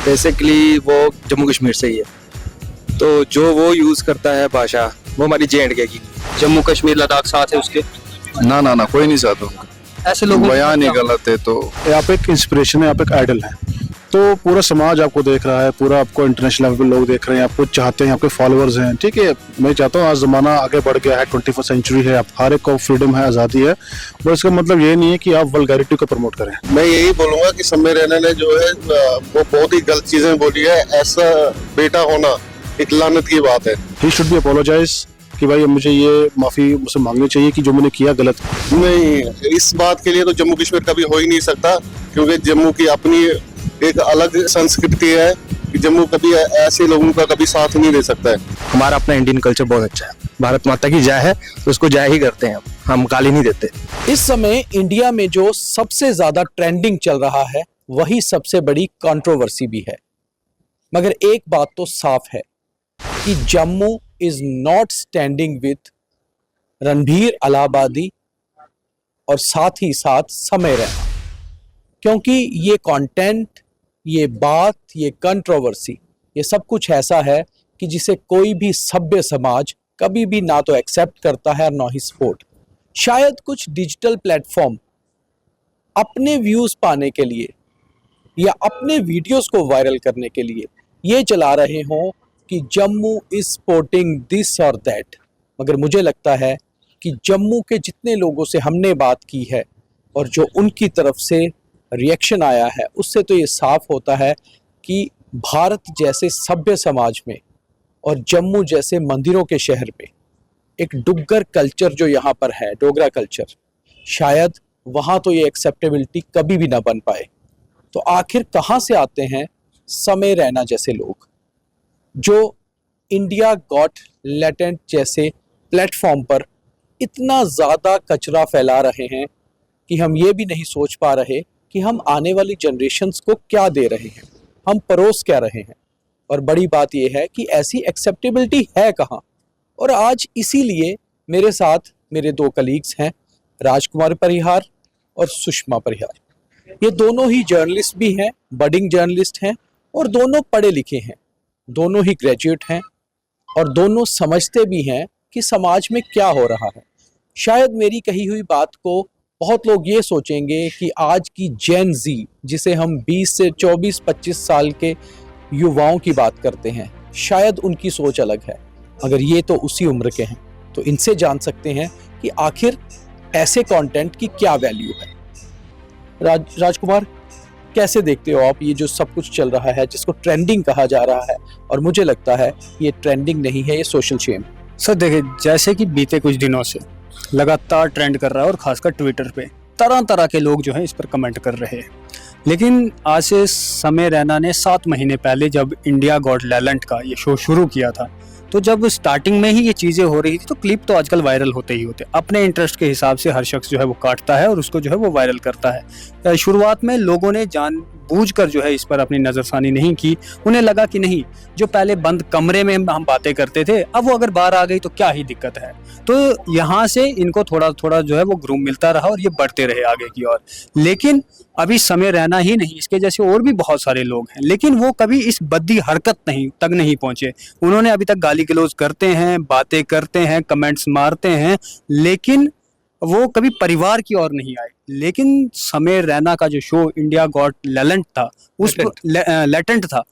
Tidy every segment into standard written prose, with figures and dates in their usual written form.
Basically वो जम्मू कश्मीर से ही है, तो जो वो यूज़ करता है भाषा वो हमारी J&K की। जम्मू कश्मीर लद्दाख साथ है उसके? ना ना ना, कोई नहीं चाहता उनका। ऐसे लोग बयान ही गलत है। तो आप एक इंस्पिरेशन है, आप एक आइडल है, तो पूरा समाज आपको देख रहा है, पूरा आपको इंटरनेशनल लेवल पे लोग देख रहे हैं, आपको चाहते हैं, आपके फॉलोअर्स हैं। ठीक है, मैं चाहता हूँ आज ज़माना आगे बढ़ गया है, 21st सेंचुरी है, आप हर एक को फ्रीडम है, आज़ादी है, पर इसका मतलब ये नहीं है कि आप वल्गैरिटी को प्रमोट करें। मैं यही बोलूंगा कि समय रैना ने जो है वो बहुत ही गलत चीजें बोली है। ऐसा बेटा होना एक लानत की बात है। ही शुड बी अपोलोजाइज कि भाई मुझे ये माफ़ी मुझसे मांगनी चाहिए कि जो मैंने किया गलत। नहीं, इस बात के लिए तो जम्मू कश्मीर कभी हो ही नहीं सकता, क्योंकि जम्मू की अपनी एक अलग संस्कृति है कि जम्मू कभी ऐसे लोगों का कभी साथ नहीं दे सकता है। हमारा अपना इंडियन कल्चर बहुत अच्छा है, भारत माता की जय है, तो उसको जय ही करते हैं, हम गाली नहीं देते। इस समय इंडिया में जो सबसे ज्यादा ट्रेंडिंग चल रहा है वही सबसे बड़ी कंट्रोवर्सी भी है। मगर एक बात तो साफ है कि Jammu is not standing with Ranbir Allahabadi और साथ ही साथ समय रैना, क्योंकि ये कंटेंट, ये बात, ये कंट्रोवर्सी, ये सब कुछ ऐसा है कि जिसे कोई भी सभ्य समाज कभी भी ना तो एक्सेप्ट करता है और ना ही सपोर्ट। शायद कुछ डिजिटल प्लेटफॉर्म अपने व्यूज पाने के लिए या अपने वीडियोस को वायरल करने के लिए ये चला रहे हों कि जम्मू इज सपोर्टिंग दिस और दैट, मगर मुझे लगता है कि जम्मू के जितने लोगों से हमने बात की है और जो उनकी तरफ से रिएक्शन आया है, उससे तो ये साफ होता है कि भारत जैसे सभ्य समाज में और जम्मू जैसे मंदिरों के शहर में एक डुग्गर कल्चर जो यहाँ पर है, डोगरा कल्चर, शायद वहाँ तो ये एक्सेप्टेबिलिटी कभी भी ना बन पाए। तो आखिर कहाँ से आते हैं समय रैना जैसे लोग जो इंडिया गॉट टैलेंट जैसे प्लेटफॉर्म पर इतना ज़्यादा कचरा फैला रहे हैं कि हम ये भी नहीं सोच पा रहे कि हम आने वाली जनरेशन्स को क्या दे रहे हैं, हम परोस क्या रहे हैं। और बड़ी बात यह है कि ऐसी एक्सेप्टेबिलिटी है कहाँ। और आज इसीलिए मेरे साथ मेरे दो कलीग्स हैं, राजकुमार परिहार और सुषमा परिहार। ये दोनों ही जर्नलिस्ट भी हैं, बडिंग जर्नलिस्ट हैं, और दोनों पढ़े लिखे हैं, दोनों ही ग्रेजुएट हैं, और दोनों समझते भी हैं कि समाज में क्या हो रहा है। शायद मेरी कही हुई बात को बहुत लोग ये सोचेंगे कि आज की जेन जी, जिसे हम 20 से 24-25 साल के युवाओं की बात करते हैं, शायद उनकी सोच अलग है, मगर ये तो उसी उम्र के हैं। तो इनसे जान सकते हैं कि आखिर ऐसे कंटेंट की क्या वैल्यू है। राजकुमार, कैसे देखते हो आप ये जो सब कुछ चल रहा है, जिसको ट्रेंडिंग कहा जा रहा है, और मुझे लगता है ये ट्रेंडिंग नहीं है, ये सोशल शेम। सर देखिए, जैसे कि बीते कुछ दिनों से लगातार ट्रेंड कर रहा है और खासकर ट्विटर पे तरह तरह के लोग जो हैं इस पर कमेंट कर रहे हैं, लेकिन आज से समय रैना ने 7 महीने पहले जब इंडिया गॉट टैलेंट का ये शो शुरू किया था, तो जब स्टार्टिंग में ही ये चीज़ें हो रही थी तो क्लिप तो आजकल वायरल होते ही होते, अपने इंटरेस्ट के हिसाब से हर शख्स जो है वो काटता है और उसको जो है वो वायरल करता है। शुरुआत में लोगों ने जानबूझकर जो है इस पर अपनी नज़रसानी नहीं की, उन्हें लगा कि नहीं, जो पहले बंद कमरे में हम बातें करते थे, अब वो अगर बाहर आ गई तो क्या ही दिक्कत है। तो यहाँ से इनको थोड़ा थोड़ा जो है वो ग्रूम मिलता रहा और ये बढ़ते रहे आगे की ओर। लेकिन अभी समय रैना ही नहीं, इसके जैसे और भी बहुत सारे लोग हैं, लेकिन वो कभी इस बद्दी हरकत तक नहीं पहुंचे। उन्होंने अभी तक गाली गलौज करते हैं, बातें करते हैं, कमेंट्स मारते हैं, लेकिन वो कभी परिवार की ओर नहीं आए। लेकिन समय रैना का जो शो इंडिया गॉट टैलेंट था, उस लेटेंट था,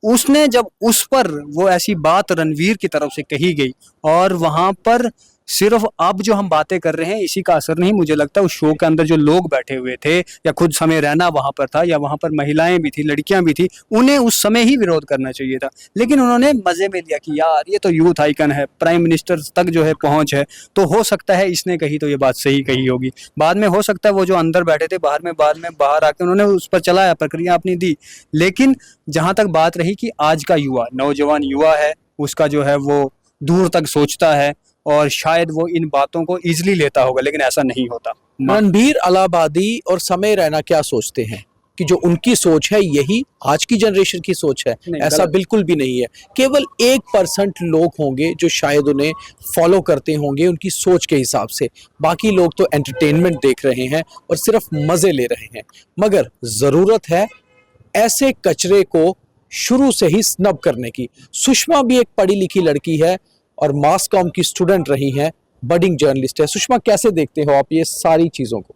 उसने जब उस पर वो ऐसी बात रणवीर की तरफ से कही गई और वहां पर सिर्फ अब जो हम बातें कर रहे हैं इसी का असर नहीं, मुझे लगता है उस शो के अंदर जो लोग बैठे हुए थे या खुद समय रैना वहां पर था या वहां पर महिलाएं भी थी, लड़कियां भी थी, उन्हें उस समय ही विरोध करना चाहिए था। लेकिन उन्होंने मजे में लिया कि यार ये तो यूथ आइकन है, प्राइम मिनिस्टर तक जो है पहुंच है, तो हो सकता है इसने कही तो ये बात सही कही होगी। बाद में हो सकता है वो जो अंदर बैठे थे बाहर आके उन्होंने उस पर चलाया, प्रक्रिया अपनी दी। लेकिन जहां तक बात रही कि आज का युवा, नौजवान युवा है, उसका जो है वो दूर तक सोचता है और शायद वो इन बातों को इजीली लेता होगा, लेकिन ऐसा नहीं होता। रणबीर अलाहाबादी और समय रैना क्या सोचते हैं कि जो उनकी सोच है यही आज की जनरेशन की सोच है? ऐसा बिल्कुल भी नहीं है। केवल 1% लोग होंगे जो शायद उन्हें फॉलो करते होंगे उनकी सोच के हिसाब से, बाकी लोग तो एंटरटेनमेंट देख रहे हैं और सिर्फ मजे ले रहे हैं। मगर जरूरत है ऐसे कचरे को शुरू से ही स्नब करने की। सुषमा भी एक पढ़ी लिखी लड़की है और मास कॉम की स्टूडेंट रही हैं, बडिंग जर्नलिस्ट है। सुषमा, कैसे देखते हो आप ये सारी चीज़ों को?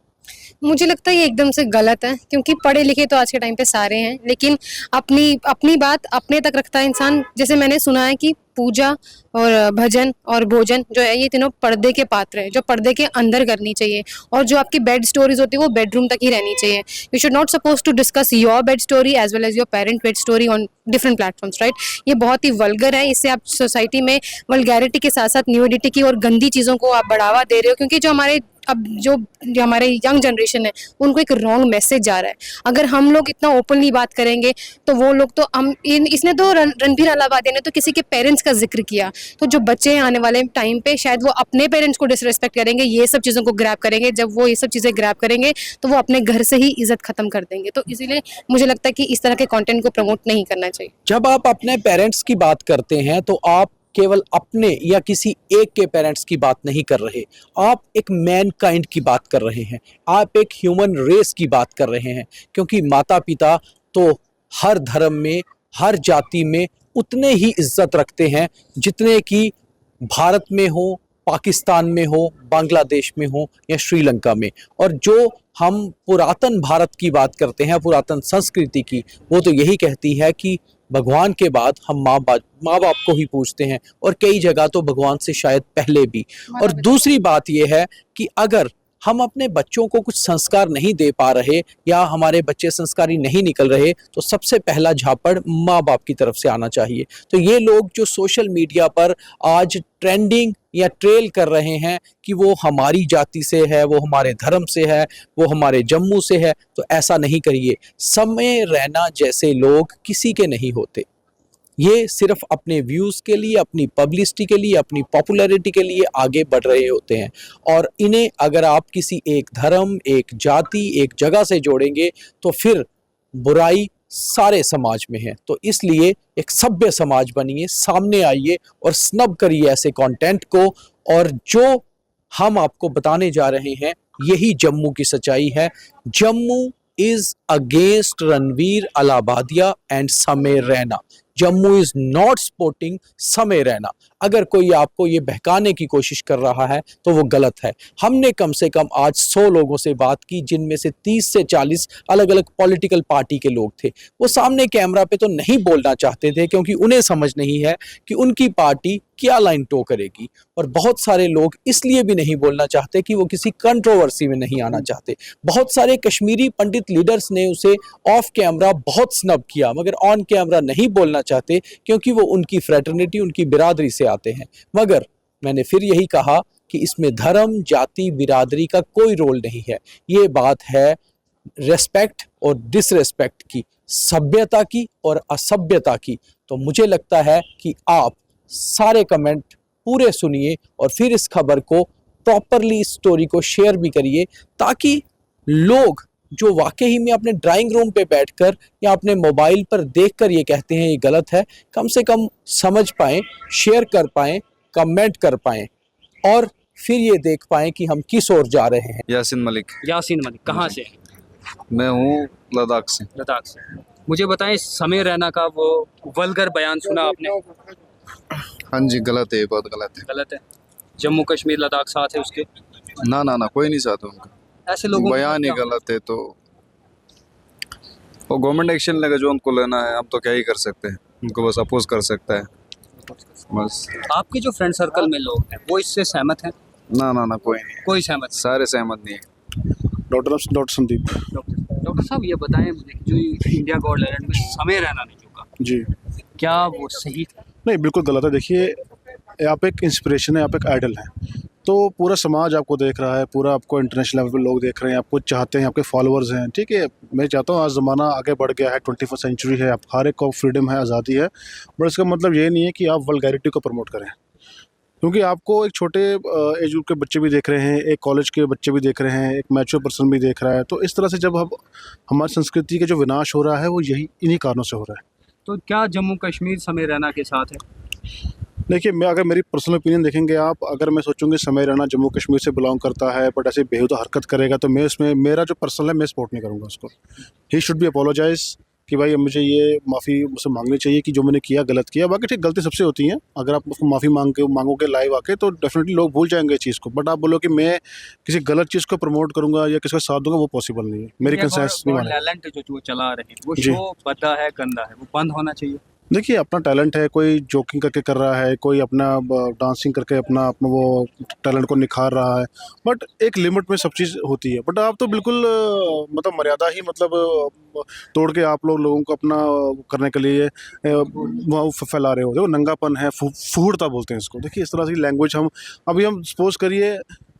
मुझे लगता है ये एकदम से गलत है, क्योंकि पढ़े लिखे तो आज के टाइम पे सारे हैं, लेकिन अपनी अपनी बात अपने तक रखता है इंसान। जैसे मैंने सुना है कि पूजा और भजन और भोजन जो है ये तीनों पर्दे के पात्र है, जो पर्दे के अंदर करनी चाहिए, और जो आपकी बेड स्टोरीज होती है वो बेडरूम तक ही रहनी चाहिए। You should not suppose to discuss your bed story as well as your parent bed story on different platforms, right. ये बहुत ही वल्गर है। इससे आप सोसाइटी में वल्गैरिटी के साथ साथ न्यूडिटी की और गंदी चीज़ों को आप बढ़ावा दे रहे हो, क्योंकि जो हमारे यंग जनरेशन है उनको एक रॉन्ग मैसेज जा रहा है। अगर हम लोग इतना ओपनली बात करेंगे तो वो लोग तो इसने तो रणबीर अलाहाबादी ने तो किसी के पेरेंट्स का जिक्र किया, तो जो बच्चे हैं आने वाले टाइम पे शायद वो अपने पेरेंट्स को डिसरिस्पेक्ट करेंगे, ये सब चीज़ों को ग्रैब करेंगे। जब वो ये सब चीज़ें ग्रैब करेंगे तो वो अपने घर से ही इज्जत खत्म कर देंगे। तो इसीलिए मुझे लगता है कि इस तरह के कंटेंट को प्रमोट नहीं करना चाहिए। जब आप अपने पेरेंट्स की बात करते हैं तो आप केवल अपने या किसी एक के पेरेंट्स की बात नहीं कर रहे, आप एक मैनकाइंड की बात कर रहे हैं, आप एक ह्यूमन रेस की बात कर रहे हैं। क्योंकि माता पिता तो हर धर्म में, हर जाति में उतने ही इज्जत रखते हैं जितने कि भारत में हो, पाकिस्तान में हो, बांग्लादेश में हो या श्रीलंका में। और जो हम पुरातन भारत की बात करते हैं, पुरातन संस्कृति की, वो तो यही कहती है कि भगवान के बाद हम माँ बाप को ही पूछते हैं, और कई जगह तो भगवान से शायद पहले भी। और दूसरी बात यह है कि अगर हम अपने बच्चों को कुछ संस्कार नहीं दे पा रहे या हमारे बच्चे संस्कारी नहीं निकल रहे, तो सबसे पहला झापड़ माँ बाप की तरफ से आना चाहिए। तो ये लोग जो सोशल मीडिया पर आज ट्रेंडिंग या ट्रेल कर रहे हैं कि वो हमारी जाति से है, वो हमारे धर्म से है, वो हमारे जम्मू से है, तो ऐसा नहीं करिए। समय रैना जैसे लोग किसी के नहीं होते। ये सिर्फ अपने व्यूज़ के लिए, अपनी पब्लिसिटी के लिए, अपनी पॉपुलैरिटी के लिए आगे बढ़ रहे होते हैं। और इन्हें अगर आप किसी एक धर्म, एक जाति, एक जगह से जोड़ेंगे तो फिर बुराई सारे समाज में है। तो इसलिए एक सभ्य समाज बनिए, सामने आइए और स्नब करिए ऐसे कंटेंट को। और जो हम आपको बताने जा रहे हैं यही जम्मू की सच्चाई है। Jammu is against Ranbir Allahbadia and Samay Raina. Jammu is not supporting Samay Raina. अगर कोई आपको ये बहकाने की कोशिश कर रहा है तो वो गलत है। हमने कम से कम आज 100 लोगों से बात की, जिनमें से 30 से 40 अलग अलग पॉलिटिकल पार्टी के लोग थे। वो सामने कैमरा पे तो नहीं बोलना चाहते थे क्योंकि उन्हें समझ नहीं है कि उनकी पार्टी क्या लाइन टो करेगी। और बहुत सारे लोग इसलिए भी नहीं बोलना चाहते कि वो किसी कंट्रोवर्सी में नहीं आना चाहते। बहुत सारे कश्मीरी पंडित लीडर्स ने उसे ऑफ कैमरा बहुत स्नब किया, मगर ऑन कैमरा नहीं बोलना चाहते क्योंकि वो उनकी फ्रेटर्निटी, उनकी बिरादरी से आते हैं। मगर मैंने फिर यही कहा कि इसमें धर्म, जाति, बिरादरी का कोई रोल नहीं है। ये बात है रेस्पेक्ट और डिसरेस्पेक्ट की, सभ्यता की और असभ्यता की। तो मुझे लगता है कि आप सारे कमेंट पूरे सुनिए और फिर इस खबर को प्रॉपरली, इस स्टोरी को शेयर भी करिए, ताकि लोग जो वाकई में अपने ड्राइंग रूम पे बैठकर या अपने मोबाइल पर देखकर ये कहते हैं ये गलत है, कम से कम समझ पाएं, शेयर कर पाएं, कमेंट कर पाएं और फिर ये देख पाएं कि हम किस ओर जा रहे हैं। यासीन मलिक। यासीन मलिक कहाँ से? मैं हूँ लद्दाख से। लद्दाख से। मुझे बताएं, समय रैना का वो वल्गर बयान सुना आपने? हाँ जी, गलत है, बहुत गलत है। गलत है। जम्मू कश्मीर लद्दाख साथ है उसके? ना ना ना, कोई नहीं साथ उनका। ऐसे लोगों बयान ही गलत है, तो वो गवर्नमेंट एक्शन लेगा जो उनको लेना है। हम तो क्या ही कर सकते हैं, उनको बस अपोज कर सकता है बस। आपके जो फ्रेंड सर्कल में लोग हैं वो इससे सहमत हैं? ना ना ना, कोई नहीं, कोई सहमत? सारे सहमत नहीं है। डॉक्टर संदीप। डॉक्टर साहब ये बताएं मुझे, जो इंडिया गॉड लैंड में समय रैना ने जो कहा, जी, क्या वो सही था? नहीं, बिल्कुल गलत है। देखिए, आप एक इंस्पिरेशन है, आप एक आइडल हैं, तो पूरा समाज आपको देख रहा है, पूरा आपको इंटरनेशनल लेवल पे लोग देख रहे हैं, आपको चाहते हैं, आपके फॉलोअर्स हैं, ठीक है। मैं चाहता हूँ आज ज़माना आगे बढ़ गया है, 21वीं सेंचुरी है, आप हर एक को फ्रीडम है, आज़ादी है, बट इसका मतलब ये नहीं है कि आप वल्गैरिटी को प्रमोट करें। क्योंकि आपको एक छोटे एज ग्रुप के बच्चे भी देख रहे हैं, एक कॉलेज के बच्चे भी देख रहे हैं, एक मैच्योर पर्सन भी देख रहा है। तो इस तरह से जब हम हमारी संस्कृति का जो विनाश हो रहा है वो यही इन्हीं कारणों से हो रहा है। तो क्या जम्मू कश्मीर समय रैना के साथ है? देखिए, मैं अगर मेरी पर्सनल ओपिनियन देखेंगे आप, अगर मैं सोचूंगी समय रैना जम्मू कश्मीर से बिलोंग करता है बट ऐसे बेहुदा हरकत करेगा, तो मैं उसमें, मेरा जो पर्सनल है, मैं सपोर्ट नहीं करूँगा उसको। ही शुड बी अपोलोजाइज कि भाई अब मुझे ये माफ़ी मुझसे मांगनी चाहिए कि जो मैंने किया गलत किया। बाकी ठीक गलती सबसे होती है, अगर आप उसको माफ़ी मांगोगे लाइव आके तो डेफिनेटली लोग भूल जाएंगे इस चीज़ को। बट आप बोलो कि मैं किसी गलत चीज़ को प्रमोट करूंगा या किसी का साथ दूंगा, वो पॉसिबल नहीं है, मेरी कंसेंस नहीं मानेगा। टैलेंट जो वो चला रहे हैं वो जी। शो पता है गंदा है, वो बंद होना चाहिए। देखिए अपना टैलेंट है, कोई जोकिंग करके कर रहा है, कोई अपना डांसिंग करके अपना अपना वो टैलेंट को निखार रहा है, बट एक लिमिट में सब चीज़ होती है। बट आप तो बिल्कुल मतलब मर्यादा ही मतलब तोड़ के आप लोगों को अपना करने के लिए वो फैला रहे हो। देखो नंगापन है, फूहड़ता बोलते हैं इसको। देखिए इस तरह की लैंग्वेज हम अभी हम सपोज करिए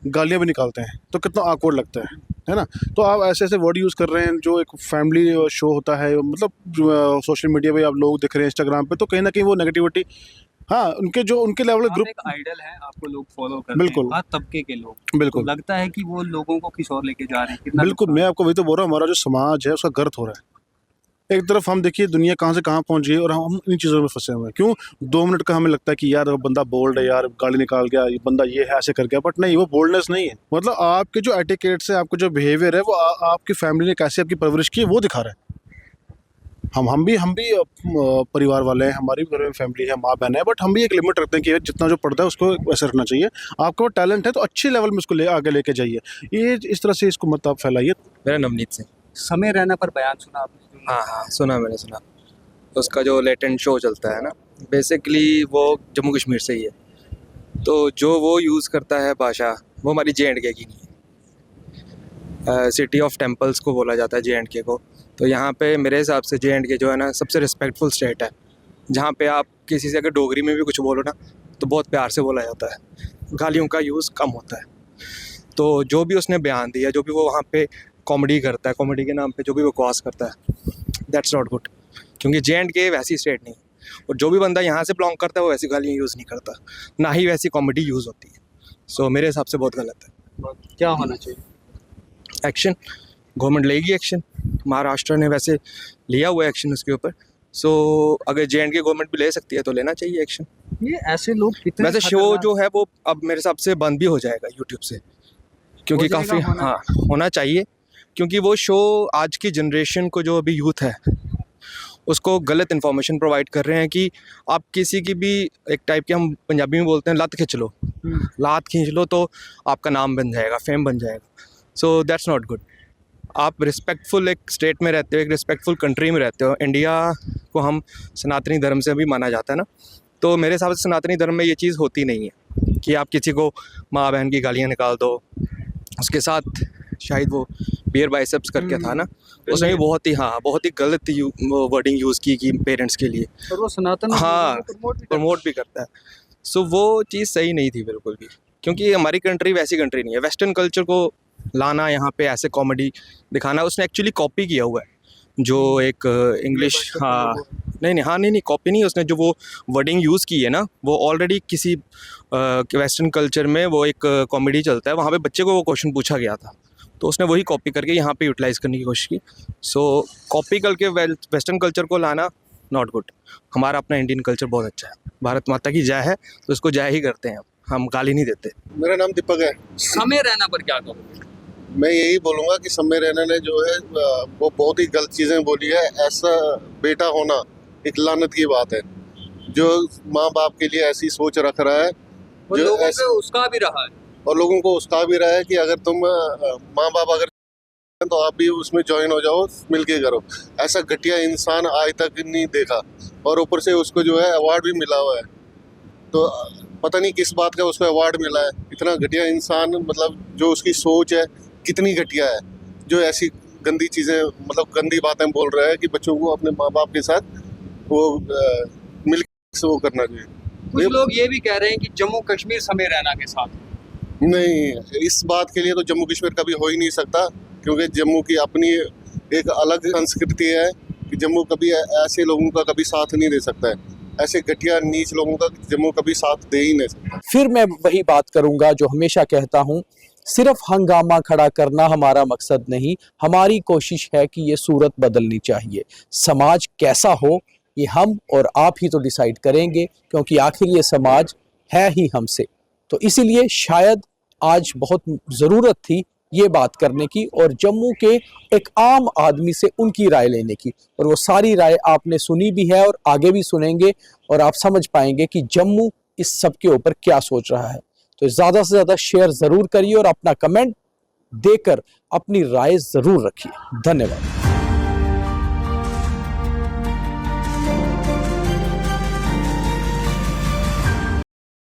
गालियाँ भी निकालते हैं तो कितना awkward लगता है ना। तो आप ऐसे ऐसे वर्ड यूज़ कर रहे हैं जो एक फैमिली शो होता है, मतलब सोशल मीडिया पे आप लोग दिख रहे हैं इंस्टाग्राम पे, तो कहीं ना कहीं वो नेगेटिविटी, हाँ उनके लेवल आप ग्रुप, एक आइडल है, आपको लोग फॉलो करते बिल्कुल। हैं, हर तबके के लोग। बिल्कुल तो लगता है कि वो लोगों को किस और लेके जा रहे हैं, कितना बिल्कुल, मैं आपको वही तो बोल रहा हूँ, हमारा जो समाज है उसका गर्त हो रहा है। एक तरफ हम देखिए दुनिया कहाँ से कहाँ पहुँच गई और हम इन चीज़ों में फंसे हुए हैं। क्यों 2 मिनट का हमें लगता है कि यार बंदा बोल्ड है, यार गाली निकाल गया, ये बंदा ये है ऐसे कर गया, बट नहीं, वो बोल्डनेस नहीं है। मतलब आपके जो एटिकेट्स है, आपका जो बिहेवियर है, वो आपकी फैमिली ने कैसे आपकी परवरिश की है वो दिखा रहा है। हम भी परिवार वाले हैं, हमारी भी फैमिली है, माँ बहन है, बट हम भी एक लिमिट रखते हैं कि जितना जो पड़ता है उसको वैसे रखना चाहिए। आपके पास टैलेंट है तो अच्छे लेवल में उसको आगे लेके जाइए, ये इस तरह से इसको मत आप फैलाइए। मेरा नवनीत सिंह। समय रहना पर बयान सुना आपने? हाँ सुना, मैंने सुना। उसका जो लेटेंट शो चलता है ना, बेसिकली वो जम्मू कश्मीर से ही है। तो जो वो यूज़ करता है भाषा, वो हमारी J&K की नहीं है। सिटी ऑफ टेम्पल्स को बोला जाता है J&K को। तो यहाँ पे मेरे हिसाब से J&K जो है ना, सबसे रिस्पेक्टफुल स्टेट है, जहाँ पे आप किसी से अगर डोगरी में भी कुछ बोलो ना तो बहुत प्यार से बोला जाता है, गालियों का यूज़ कम होता है। तो जो भी उसने बयान दिया, जो भी वो वहाँ पे कॉमेडी करता है, कॉमेडी के नाम पे जो भी बकवास करता है, दैट्स नॉट गुड। क्योंकि J&K वैसी स्टेट नहीं है, और जो भी बंदा यहाँ से बिलोंग करता है वो वैसी गालियाँ यूज़ नहीं करता, ना ही वैसी कॉमेडी यूज़ होती है। सो मेरे हिसाब से बहुत गलत है। क्या होना चाहिए? एक्शन, गवर्नमेंट लेगी एक्शन। महाराष्ट्र ने वैसे लिया हुआ एक्शन उसके ऊपर। सो अगर J&K गवर्नमेंट भी ले सकती है तो लेना चाहिए एक्शन। ये ऐसे लोग कितने वैसे शो जो है वो अब मेरे हिसाब से बंद भी हो जाएगा यूट्यूब से, क्योंकि हो जाएगा, काफ़ी हाँ होना चाहिए। क्योंकि वो शो आज की जनरेशन को, जो अभी यूथ है, उसको गलत इन्फॉर्मेशन प्रोवाइड कर रहे हैं कि आप किसी की भी एक टाइप की, हम पंजाबी में बोलते हैं, लत खींच लो, लात खींच लो तो आपका नाम बन जाएगा, फेम बन जाएगा। So that's not good. आप रिस्पेक्टफुल एक स्टेट में रहते हो, एक रिस्पेक्टफुल कंट्री में रहते हो। इंडिया को हम सनातनी धर्म से भी माना जाता है ना, तो मेरे हिसाब से सनातनी धर्म में ये चीज़ होती नहीं है कि आप किसी को माँ बहन की गालियाँ निकाल दो। उसके साथ शायद वो बियर बाइसेप्स करके था ना, उसने भी बहुत ही गलत वर्डिंग यूज़ की पेरेंट्स के लिए। और वो सनातन हाँ प्रमोट भी करता है। सो वो चीज़ सही नहीं थी बिल्कुल भी, क्योंकि हमारी कंट्री वैसी कंट्री नहीं है। वेस्टर्न कल्चर को लाना यहाँ पे, ऐसे कॉमेडी दिखाना, उसने एक्चुअली कॉपी किया हुआ है। जो एक इंग्लिश, नहीं कॉपी नहीं, उसने जो वो वर्डिंग यूज़ की है ना, वो ऑलरेडी किसी वेस्टर्न कल्चर में वो एक कॉमेडी चलता है, वहाँ पे बच्चे को वो क्वेश्चन पूछा गया था, तो उसने वही कॉपी करके यहाँ पे यूटिलाइज़ करने की कोशिश की। सो कॉपी करके वेस्टर्न कल्चर को लाना नॉट गुड। हमारा अपना इंडियन कल्चर बहुत अच्छा है, भारत माता की जय है, तो उसको जय ही करते हैं, हम गाली नहीं देते। मेरा नाम दीपक है। समय रहना पर क्या कहोगे? मैं यही बोलूँगा कि समय रैना ने जो है वो बहुत ही गलत चीज़ें बोली है। ऐसा बेटा होना एक लानत की बात है, जो माँ बाप के लिए ऐसी सोच रख रहा है, वो जो लोगों को उसका भी रहा है, और लोगों को उसका भी रहा है कि अगर तुम माँ बाप अगर तो आप भी उसमें ज्वाइन हो जाओ, मिलके करो। ऐसा घटिया इंसान आज तक नहीं देखा, और ऊपर से उसको जो है अवार्ड भी मिला हुआ है। तो पता नहीं किस बात का उसको अवार्ड मिला है। इतना घटिया इंसान, मतलब जो उसकी सोच है कितनी घटिया है, जो ऐसी गंदी चीज़ें, मतलब गंदी बातें बोल रहा है कि बच्चों को अपने माँ बाप के साथ वो मिलकर वो करना चाहिए। कुछ लोग ये भी कह रहे हैं कि जम्मू कश्मीर समय रहना के साथ। नहीं, इस बात के लिए तो जम्मू कश्मीर कभी हो ही नहीं सकता, क्योंकि जम्मू की अपनी एक अलग संस्कृति है कि जम्मू कभी ऐसे लोगों का कभी साथ नहीं दे सकता है। ऐसे घटिया नीच लोगों का जम्मू कभी साथ दे ही नहीं सकता। फिर मैं वही बात करूंगा जो हमेशा कहता हूं, सिर्फ हंगामा खड़ा करना हमारा मकसद नहीं, हमारी कोशिश है कि ये सूरत बदलनी चाहिए। समाज कैसा हो ये हम और आप ही तो डिसाइड करेंगे, क्योंकि आखिर ये समाज है ही हमसे। तो इसीलिए शायद आज बहुत ज़रूरत थी ये बात करने की और जम्मू के एक आम आदमी से उनकी राय लेने की, और वो सारी राय आपने सुनी भी है और आगे भी सुनेंगे और आप समझ पाएंगे कि जम्मू इस सब के ऊपर क्या सोच रहा है। तो ज़्यादा से ज़्यादा शेयर ज़रूर करिए और अपना कमेंट देकर अपनी राय ज़रूर रखिए। धन्यवाद।